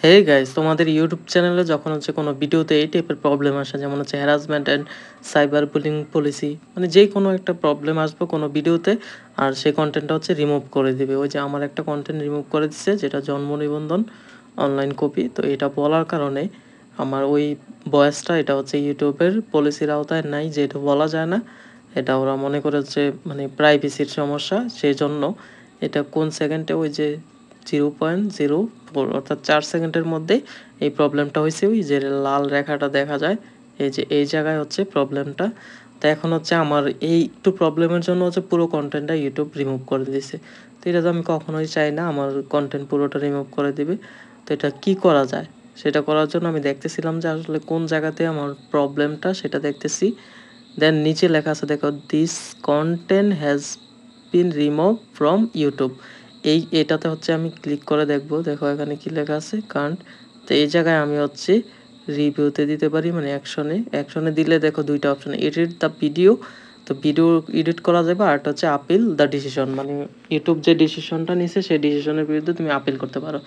Hey guys, তোমাদের YouTube চ্যানেলে যখন হচ্ছে কোনো ভিডিওতে এই টাইপের প্রবলেম আসে, যেমন হচ্ছে harassment and cyber bullying policy, মানে যেই কোনো একটা প্রবলেম আসবে কোনো ভিডিওতে, আর সেই কন্টেন্টটা হচ্ছে রিমুভ করে দিবে। ওই যে আমার একটা কন্টেন্ট রিমুভ করে দিচ্ছে, যেটা জন্ম নিবন্ধন অনলাইন কপি। তো এটা বলার কারণে আমার ওই ভয়েসটা, এটা হচ্ছে ইউটিউবের পলিসির আওতায় নাই, যে এটা বলা যায় না। এটা ওরা মনে করে হচ্ছে মানে প্রাইভেসির সমস্যা, সেই জন্য এটা কোন সেকেন্ডে ওই যে 0.04 অর্থাৎ 4 সেকেন্ডের মধ্যে এই প্রবলেমটা হয়েছে। ওই যে লাল রেখাটা দেখা যায়, এই যে এই জায়গায় হচ্ছে প্রবলেমটা। তো এখন হচ্ছে আমার এই একটু প্রবলেমের জন্য হচ্ছে পুরো কন্টেন্টটা ইউটিউব রিমুভ করে দিয়েছে। তো এটা তো আমি কখনোই চাই না আমার কন্টেন্ট পুরোটা রিমুভ করে দিবে। তো এটা কি করা যায় সেটা করার জন্য আমি দেখতেছিলাম যে আসলে কোন জায়গাতে আমার প্রবলেমটা, সেটা দেখতেছি। দেন নিচে লেখা আছে, দেখো, this content has been remove from YouTube. এটাতে হচ্ছে আমি ক্লিক করে দেখব। দেখো এখানে কি লেখা আছে, কান্ট। তো এই জায়গায় আমি হচ্ছে রিভিউতে দিতে পারি, মানে অ্যাকশনে দিলে দেখো দুইটা অপশন, এডিট দ্য ভিডিও। তো ভিডিও এডিট করা যাবে, আর একটা হচ্ছে আপিল দ্য ডিসিশন, মানে ইউটিউব যে ডিসিশনটা নিছে সেই ডিসিশনের বিরুদ্ধে তুমি আপিল করতে পারো।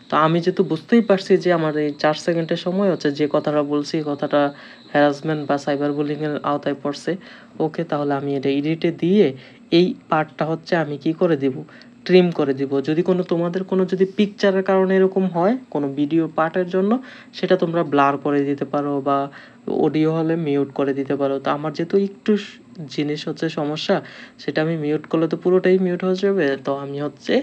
তো আমি যেহেতু বুঝতেই পারছি যে আমার এই 4 সেকেন্ডের সময় হচ্ছে যে কথাটা বলছি, কথাটা হ্যারাসমেন্ট বা সাইবার বুলিংয়ের আওতায় পড়ছে, ওকে, তাহলে আমি এটা এডিটে দিয়ে এই পার্টটা হচ্ছে আমি কি করে দিব, ট্রিম করে দিব। যদি তোমাদের কোনো যদি পিকচারের কারণে এরকম হয় কোনো ভিডিও পার্টের জন্য, সেটা তোমরা ব্লার করে দিতে পারো বা অডিও হলে মিউট করে দিতে পারো। তো আমার যেহেতু একটু জিনিস হচ্ছে সমস্যা, সেটা আমি মিউট করলে তো পুরোটাই মিউট হয়ে যাবে। তো আমি হচ্ছে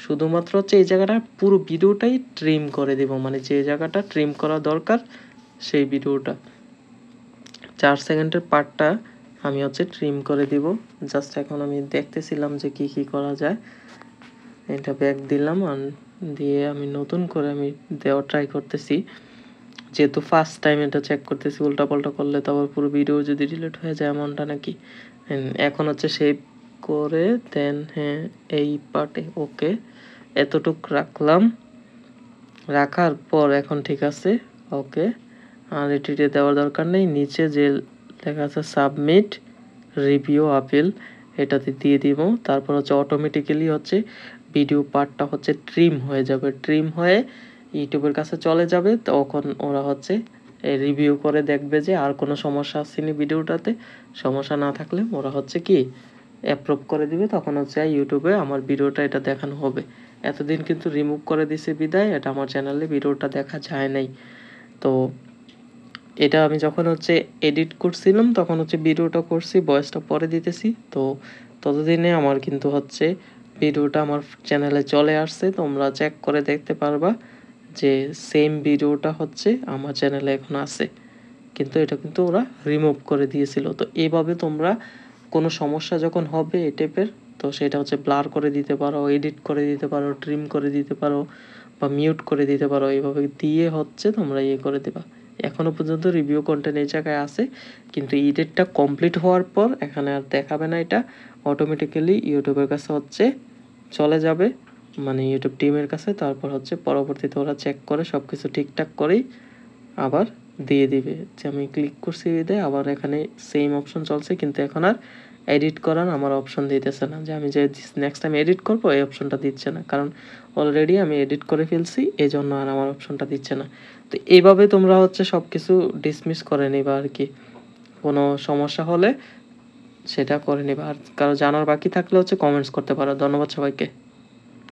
শুধুমাত্র হচ্ছে এই জায়গাটা পুরো ভিডিওটাই ট্রিম করে দিব, মানে যে জায়গাটা ট্রিম করা দরকার সেই ভিডিওটা 4 সেকেন্ডের পার্টটা আমি হচ্ছে ট্রিম করে দিব। জাস্ট এখন আমি দেখতেছিলাম যে কি কি করা যায়। এটা ব্যাক দিলাম, দিয়ে আমি নতুন করে আমি দেওয়া ট্রাই করতেছি, যেহেতু ফার্স্ট টাইম এটা চেক করতেছি। উল্টাপাল্টা করলে তো আবার পুরো ভিডিও যদি ডিলিট হয়ে যায় এমনটা নাকি। এখন হচ্ছে সেভ করে দেন, হ্যাঁ এই পার্টে ওকে, এতটুক রাখলাম। রাখার পর এখন ঠিক আছে, ওকে, আর এটিতে দেওয়ার দরকার নেই। নিচে যে লেখা আছে সাবমিট রিভিউ আপিল, এটাতে দিয়ে দিব। তারপর হচ্ছে অটোমেটিক্যালি হচ্ছে ভিডিও পার্টটা হচ্ছে ট্রিম হয়ে যাবে, ট্রিম হয়ে ইউটিউবের কাছে চলে যাবে। তখন ওরা হচ্ছে রিভিউ করে দেখবে যে আর কোনো সমস্যা আসেনি ভিডিওটাতে। সমস্যা না থাকলে ওরা হচ্ছে কি অ্যাপ্রুভ করে দিবে, তখন হচ্ছে ইউটিউবে আমার ভিডিওটা এটা দেখানো হবে। এতদিন কিন্তু রিমুভ করে দিছে বিদায় এটা আমার চ্যানেলে ভিডিওটা দেখা যায় নাই। তো এটা আমি যখন হচ্ছে এডিট করছিলাম তখন হচ্ছে ভিডিওটা করছি, ভয়েসটা পরে দিতেছি। তো ততদিনে আমার কিন্তু হচ্ছে ভিডিওটা আমার চ্যানেলে চলে আসছে। তোমরা চেক করে দেখতে পারবা যে সেম ভিডিওটা হচ্ছে আমার চ্যানেলে এখন আছে, কিন্তু এটা কিন্তু ওরা রিমুভ করে দিয়েছিল। তো এইভাবে তোমরা কোনো সমস্যা যখন হবে এই টাইপের, তো সেটা হচ্ছে ব্লার করে দিতে পারো, এডিট করে দিতে পারো, ট্রিম করে দিতে পারো বা মিউট করে দিতে পারো। এইভাবে দিয়ে হচ্ছে তোমরা ইয়ে করে দেবা। এখনো পর্যন্ত রিভিউ কন্টেন্ট এই জায়গায় আছে, কিন্তু এডিটটা কমপ্লিট হওয়ার পর এখানে আর দেখাবে না। এটা অটোমেটিক্যালি ইউটিউবের কাছে হচ্ছে চলে যাবে, মানে ইউটিউব টিমের কাছে। তারপর হচ্ছে পরবর্তীতে ওরা চেক করে সব কিছু ঠিকঠাক করেই আবার দিয়ে দিবে। যে আমি ক্লিক করছি বিদায় আবার এখানে সেম অপশন চলছে, কিন্তু এখন আর এডিট করার আমার অপশন দিতেছে না। যে আমি যে নেক্সট টাইম এডিট করবো এই অপশনটা দিচ্ছে না, কারণ অলরেডি আমি এডিট করে ফেলছি, এই জন্য আর আমার অপশনটা দিচ্ছে না। তো এইভাবে তোমরা হচ্ছে সব কিছু ডিসমিস করে নিবা আর কি। কোনো সমস্যা হলে সেটা করে নিবা। আর কারো জানার বাকি থাকলে হচ্ছে কমেন্টস করতে পারো। ধন্যবাদ সবাইকে।